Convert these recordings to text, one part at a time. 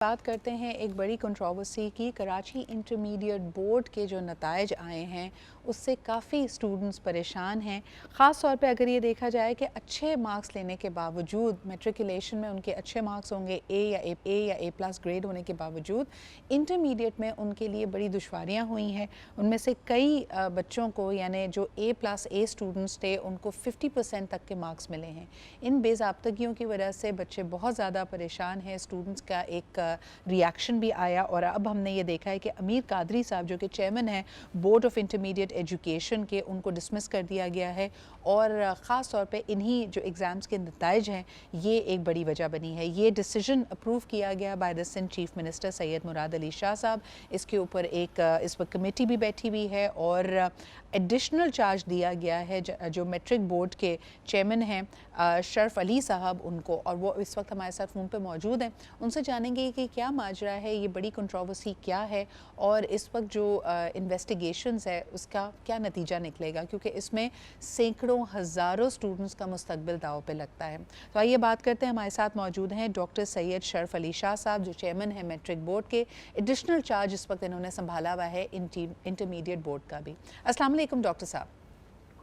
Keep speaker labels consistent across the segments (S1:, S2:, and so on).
S1: बात करते हैं एक बड़ी कंट्रोवर्सी की। कराची इंटरमीडिएट बोर्ड के जो नताइज आए हैं उससे काफ़ी स्टूडेंट्स परेशान हैं। ख़ास तौर पे अगर ये देखा जाए कि अच्छे मार्क्स लेने के बावजूद, मेट्रिकुलेशन में उनके अच्छे मार्क्स होंगे, ए या ए प्लस ग्रेड होने के बावजूद इंटरमीडिएट में उनके लिए बड़ी दुश्वारियाँ हुई हैं। उनमें से कई बच्चों को, यानी जो ए प्लस ए स्टूडेंट्स थे, उनको 50% तक के मार्क्स मिले हैं। इन बेज़ाब्तगियों की वजह से बच्चे बहुत ज़्यादा परेशान हैं। स्टूडेंट्स का एक रिएक्शन भी आया और अब हमने ये देखा है कि अमीर कादरी साहब जो कि चेयरमैन हैं बोर्ड ऑफ इंटरमीडिएट एजुकेशन के, उनको डिसमिस कर दिया गया है और ख़ास तौर पे इन्हीं जो एग्ज़ाम्स के नताइज हैं ये एक बड़ी वजह बनी है। ये डिसीजन अप्रूव किया गया by the Sindh chief minister Syed Murad Ali Shah sahab. इसके ऊपर एक इस वक्त कमेटी भी बैठी हुई है और एडिशनल चार्ज दिया गया है जो मैट्रिक बोर्ड के चेयरमैन हैं शर्फ अली साहब उनको, और वो इस वक्त हमारे साथ फ़ोन पे मौजूद हैं। उनसे जानेंगे कि क्या माजरा है, ये बड़ी कंट्रोवर्सी क्या है और इस वक्त जो इन्वेस्टिगेशंस है उसका क्या नतीजा निकलेगा, क्योंकि इसमें सैकड़ों हज़ारों स्टूडेंट्स का मुस्तकबिल दाव पे लगता है। तो आइए बात करते हैं। हमारे साथ मौजूद हैं डॉक्टर सैयद शर्फ अली शाह साहब जो चेयरमैन है मैट्रिक बोर्ड के। एडिशनल चार्ज इस वक्त इन्होंने संभाला हुआ है इंटरमीडिएट बोर्ड का भी। अस्सलाम वालेकुम डॉक्टर साहब।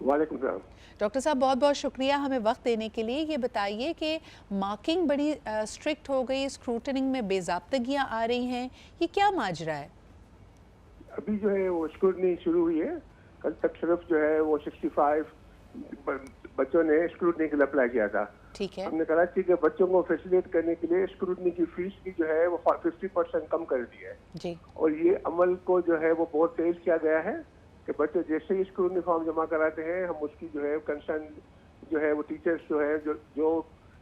S2: वालेकुम सलाम।
S1: डॉक्टर साहब बहुत बहुत शुक्रिया हमें वक्त देने के लिए। ये बताइए कि मार्किंग बड़ी स्ट्रिक्ट हो गई, स्क्रूटनिंग में बेज़ाब्तगियाँ आ रही हैं, ये क्या माजरा है?
S2: अभी जो है वो स्क्रूटनी शुरू हुई है। कल तक सिर्फ जो है वो 65 बच्चों ने स्क्रूटनी के लिए अप्लाई किया था।
S1: ठीक है।
S2: हमने कराची के बच्चों को फैसिलिटेट करने के लिए स्क्रूटनी की फीस भी जो है वो 50% कम कर दी है
S1: जी।
S2: और ये अमल को जो है वो बहुत तेज किया गया है कि बच्चे जैसे ही स्क्रूटनी फॉर्म जमा कराते हैं हम उसकी जो है कंसर्न जो है वो टीचर्स जो है जो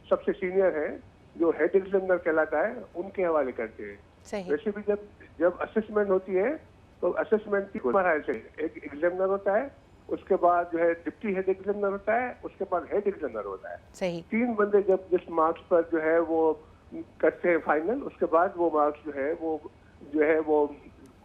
S2: सबसे सीनियर है, जो हेड एग्जामिनर कहलाता है, उनके हवाले करते हैं।
S1: सही।
S2: वैसे भी जब असेसमेंट होती है तो असेसमेंट की मरहल से एक एग्जामिनर होता है, उसके बाद जो है डिप्टी हेड एग्जामिनर होता है, उसके बाद हेड एग्जामिनर होता है।
S1: सही।
S2: 3 बंदे जब जिस मार्क्स पर जो है वो करते हैं फाइनल, उसके बाद वो मार्क्स जो है वो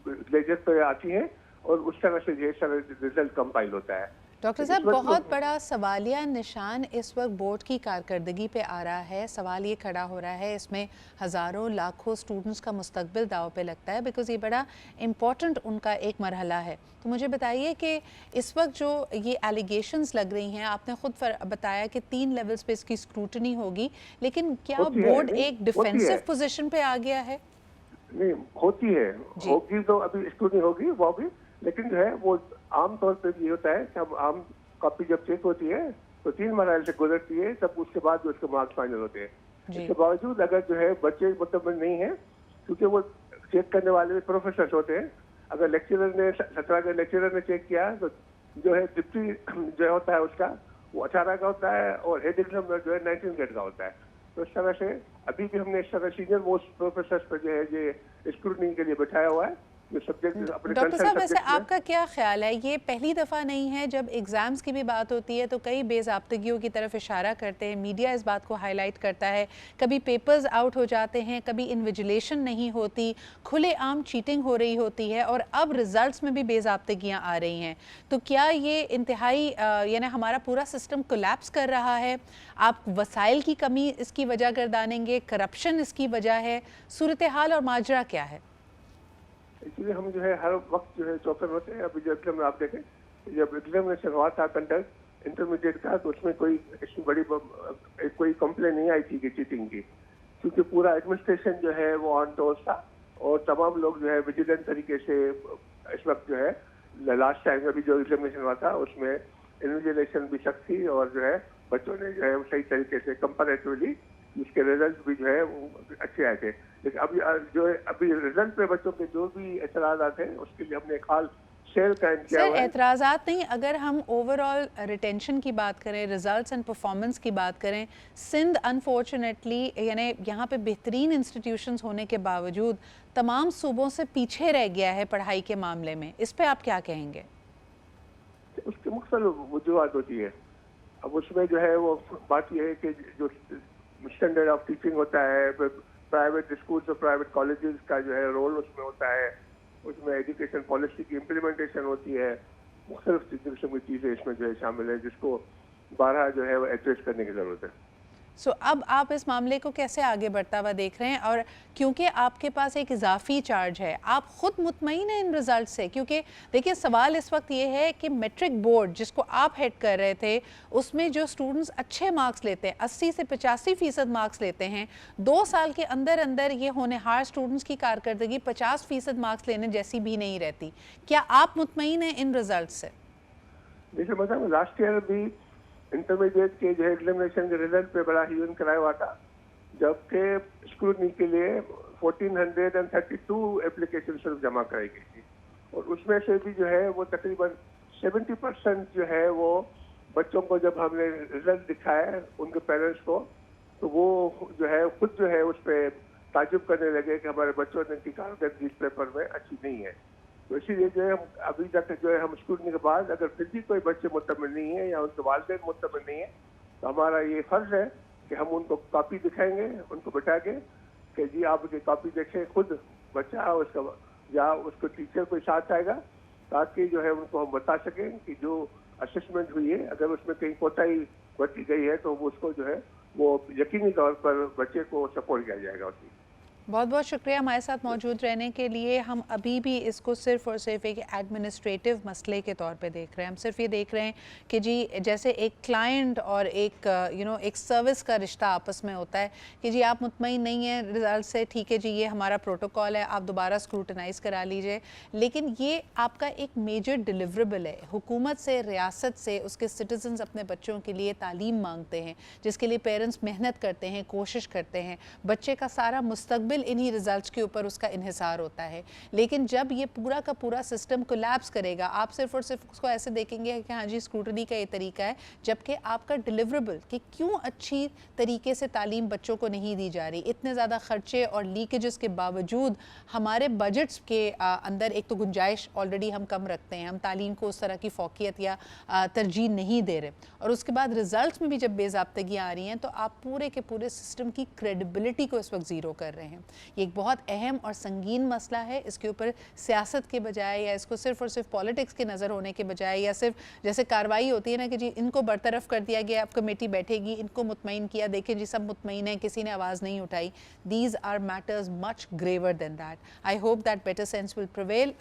S2: लेजर पर आती हैं और उस तरह से ये सारा रिजल्ट कंपाइल होता है।
S1: डॉक्टर साहब बहुत बड़ा सवालिया निशान इस वक्त बोर्ड की कारकर्दगी पे आ रहा है। सवाल ये खड़ा हो रहा है, इसमें हज़ारों लाखों स्टूडेंट्स का मुस्तकबिल दाव पे लगता है, बिकॉज़ ये बड़ा इम्पॉर्टेंट उनका एक मरहला है। तो मुझे बताइए कि इस वक्त जो ये एलिगेशंस लग रही हैं, आपने खुद बताया कि 3 लेवल्स पे इसकी स्क्रूटनी होगी, लेकिन क्या बोर्ड एक डिफेंसिव पोजिशन पे आ गया है?
S2: नहीं होती है, होगी तो अभी स्क्रूटनी होगी वो भी, लेकिन जो है वो आम तौर पे ये होता है कि अब आम कॉपी जब चेक होती है तो 3 मरहले से गुजरती है, तब उसके बाद जो उसके मार्क्स फाइनल होते हैं। इसके बावजूद अगर जो है बच्चे मतलब नहीं है, क्योंकि वो चेक करने वाले प्रोफेसर होते हैं, अगर लेक्चरर ने 17 के लेक्चरर ने चेक किया तो जो है डिप्टी जो होता है उसका वो 18 का होता है और हेड एग्जामिनर जो है 19 ग्रेड का होता है। तो इस तरह से अभी भी हमने इस तरह सीनियर मोस्ट प्रोफेसर पर जो है ये स्क्रूटनी के लिए बैठाया हुआ है।
S1: डॉक्टर साहब वैसे आपका क्या ख्याल है, ये पहली दफ़ा नहीं है जब एग्ज़ाम्स की भी बात होती है तो कई बेज़ाब्तगियों की तरफ इशारा करते हैं, मीडिया इस बात को हाईलाइट करता है, कभी पेपर्स आउट हो जाते हैं, कभी इन्विजिलेशन नहीं होती, खुलेआम चीटिंग हो रही होती है और अब रिजल्ट्स में भी बेज़ाब्तगियाँ आ रही हैं। तो क्या ये इंतहाई यानी हमारा पूरा सिस्टम कोलैप्स कर रहा है? आप वसाइल की कमी इसकी वजह गर्दानेंगे, करप्शन इसकी वजह है, सूरत हाल और माजरा क्या है?
S2: इसलिए हम जो है हर वक्त जो है चौकन होते हैं। अभी जब आप देखें, जब एग्जामिनेशन हुआ था कंडक्ट इंटरमीडिएट का, तो उसमें कोई कोई कंप्लेन नहीं आई थी कि चीटिंग की, क्योंकि पूरा एडमिनिस्ट्रेशन जो है वो ऑन टोस था और तमाम लोग जो है विजिलेंट तरीके से इस वक्त जो है लास्ट टाइम अभी जो एग्जामिनेशन हुआ था उसमें इन्विजिलेशन भी सख्त थी और जो है बच्चों ने जो है सही तरीके से कंपेरेटिवली उसके रिजल्ट भी जो है वो अच्छे आए थे। लेकिन अभी जो है अभी रिजल्ट पे बच्चों के जो भी एतराज़ात हैं उसके लिए हमने एक हाल सेल कायम किया हुआ है।
S1: एतराज़ात नहीं, अगर हम ओवरऑल रिटेंशन की बात करें, रिजल्ट्स एंड परफॉर्मेंस की बात करें, सिंध अनफॉर्चुनेटली यानी यहाँ पे बेहतरीन इंस्टीट्यूशंस होने के बावजूद तमाम सूबों से पीछे रह गया है पढ़ाई के मामले में। इस पे आप क्या कहेंगे?
S2: उसकी मुख्तलिफ वजूहात होती है। अब उसमें जो है वो बात यह है कि जो स्टैंडर्ड ऑफ टीचिंग होता है, प्राइवेट स्कूल्स और प्राइवेट कॉलेजेस का जो है रोल उसमें होता है, उसमें एजुकेशन पॉलिसी की इम्प्लीमेंटेशन होती है, मुख्तलिफ किस्म की चीज़ें इसमें जो है शामिल है जिसको बारहा जो है वो एड्रेस करने की ज़रूरत है।
S1: सो अब आप इस मामले को कैसे आगे बढ़ता हुआ देख रहे हैं? और क्योंकि आपके पास एक इजाफी चार्ज है, आप खुद मुतमईन हैं इन रिजल्ट से? क्योंकि देखिए सवाल इस वक्त ये है कि मैट्रिक बोर्ड जिसको आप हेड कर रहे थे, उसमें जो स्टूडेंट्स अच्छे मार्क्स लेते हैं, 80 से 85% मार्क्स लेते हैं, 2 साल के अंदर अंदर ये होनहार स्टूडेंट्स की कारकर्दगी 50% मार्क्स लेने जैसी भी नहीं रहती। क्या आप मुतमईन हैं इन रिजल्ट से?
S2: देखिए मतलब लास्ट ईयर भी इंटरमीडिएट के जो है एग्जामिनेशन के रिजल्ट पे बड़ा ह्यून कराया हुआ था, जबकि स्क्रूटनी के लिए 1432 एप्लीकेशन सिर्फ जमा कराई गई थी, और उसमें से भी जो है वो तकरीबन 70% जो है वो बच्चों को जब हमने रिजल्ट दिखाया उनके पेरेंट्स को, तो वो जो है खुद जो है उस पर ताजुब करने लगे कि हमारे बच्चों ने की कारकर्दगी इस पेपर में अच्छी नहीं है। तो इसीलिए जो है हम अभी तक जो है हम स्कूटनी के बाद अगर फिर भी कोई बच्चे मुतमिन नहीं है या उनके वालिदैन मुतमिन नहीं है, तो हमारा ये फर्ज है कि हम उनको कॉपी दिखाएंगे, उनको बैठा के कि जी आप उसकी कॉपी देखें, खुद बच्चा उसका या उसको टीचर कोई साथ आएगा, ताकि जो है उनको हम बता सकें कि जो असेसमेंट हुई है अगर उसमें कहीं कोताही बरती गई है तो वो उसको जो है वो यकीनी तौर पर बच्चे को सपोर्ट किया जाएगा उसकी।
S1: बहुत बहुत शुक्रिया हमारे साथ मौजूद रहने के लिए। हम अभी भी इसको सिर्फ़ और सिर्फ एक एडमिनिस्ट्रेटिव मसले के तौर पे देख रहे हैं। हम सिर्फ ये देख रहे हैं कि जी जैसे एक क्लाइंट और एक एक सर्विस का रिश्ता आपस में होता है कि जी आप मुतमईन नहीं हैं रिज़ल्ट से, ठीक है जी ये हमारा प्रोटोकॉल है, आप दोबारा स्क्रूटनाइज़ करा लीजिए। लेकिन ये आपका एक मेजर डिलीवरेबल है। हुकूमत से, रियासत से उसके सिटीजन्स अपने बच्चों के लिए तालीम मांगते हैं, जिसके लिए पेरेंट्स मेहनत करते हैं, कोशिश करते हैं। बच्चे का सारा मुस्तकबिल इन्हीं रिजल्ट्स के ऊपर उसका इन्हिसार होता है। लेकिन जब ये पूरा का पूरा सिस्टम कोलैप्स करेगा, आप सिर्फ और सिर्फ उसको ऐसे देखेंगे कि हाँ जी स्क्रूटनी का ये तरीका है, जबकि आपका डिलीवरेबल कि क्यों अच्छी तरीके से तालीम बच्चों को नहीं दी जा रही, इतने ज़्यादा खर्चे और लीकेजेस के बावजूद हमारे बजट्स के अंदर एक तो गुंजाइश ऑलरेडी हम कम रखते हैं, हम तालीम को उस तरह की फोकियत या तरजीह नहीं दे रहे, और उसके बाद रिजल्ट्स में भी जब बेज़ाब्तगियाँ आ रही हैं तो आप पूरे के पूरे सिस्टम की क्रेडिबिलिटी को इस वक्त ज़ीरो कर रहे हैं। ये एक बहुत अहम और संगीन मसला है। इसके ऊपर सियासत के बजाय या इसको सिर्फ और सिर्फ पॉलिटिक्स के नज़र होने के बजाय या सिर्फ जैसे कार्रवाई होती है ना कि जी इनको बरतरफ कर दिया गया, अब कमेटी बैठेगी, इनको मुतमईन किया, देखें जी सब मुतमईन हैं, किसी ने आवाज़ नहीं उठाई। These are matters much graver than that. I hope that better sense will prevail.